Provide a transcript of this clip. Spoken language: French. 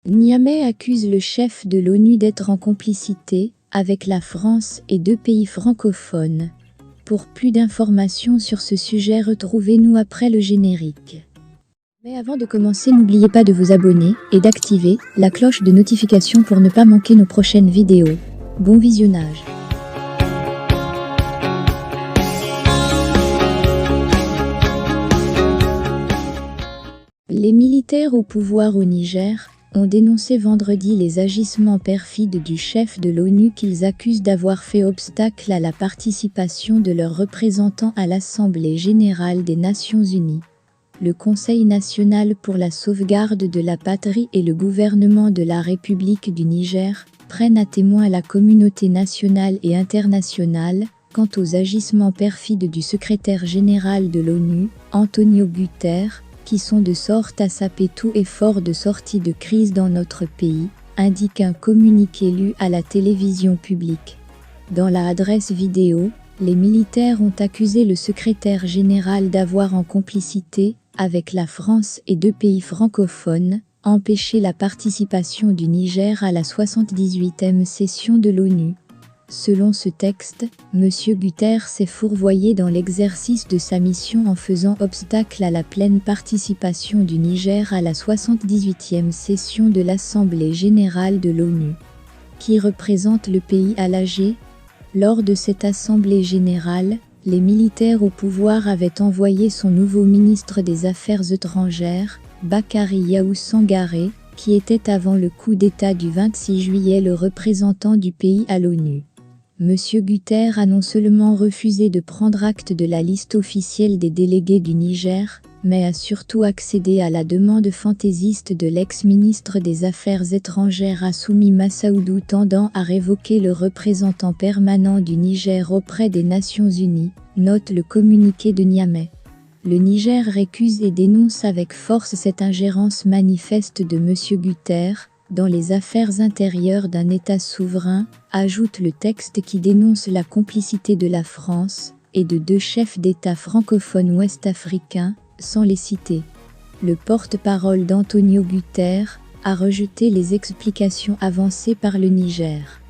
Niamey accuse le chef de l'ONU d'être en complicité avec la France et 2 pays francophones. Pour plus d'informations sur ce sujet, retrouvez-nous après le générique. Mais avant de commencer, n'oubliez pas de vous abonner et d'activer la cloche de notification pour ne pas manquer nos prochaines vidéos. Bon visionnage. Les militaires au pouvoir au Niger ont dénoncé vendredi les agissements perfides du chef de l'ONU qu'ils accusent d'avoir fait obstacle à la participation de leurs représentants à l'Assemblée générale des Nations unies. Le Conseil national pour la sauvegarde de la patrie et le gouvernement de la République du Niger prennent à témoin la communauté nationale et internationale quant aux agissements perfides du secrétaire général de l'ONU, Antonio Guterres, qui sont de sorte à saper tout effort de sortie de crise dans notre pays, indique un communiqué lu à la télévision publique. Dans la adresse vidéo, les militaires ont accusé le secrétaire général d'avoir en complicité, avec la France et 2 pays francophones, empêché la participation du Niger à la 78e session de l'ONU. Selon ce texte, M. Guterres s'est fourvoyé dans l'exercice de sa mission en faisant obstacle à la pleine participation du Niger à la 78e session de l'Assemblée générale de l'ONU, qui représente le pays à l'AG. Lors de cette Assemblée générale, les militaires au pouvoir avaient envoyé son nouveau ministre des Affaires étrangères, Bakary Yahou Sangaré, qui était avant le coup d'État du 26 juillet le représentant du pays à l'ONU. M. Guterres a non seulement refusé de prendre acte de la liste officielle des délégués du Niger, mais a surtout accédé à la demande fantaisiste de l'ex-ministre des Affaires étrangères Assoumi Massaoudou tendant à révoquer le représentant permanent du Niger auprès des Nations Unies, note le communiqué de Niamey. Le Niger récuse et dénonce avec force cette ingérence manifeste de M. Guterres dans les affaires intérieures d'un État souverain, ajoute le texte qui dénonce la complicité de la France et de 2 chefs d'État francophones ouest-africains, sans les citer. Le porte-parole d'Antonio Guterres a rejeté les explications avancées par le Niger.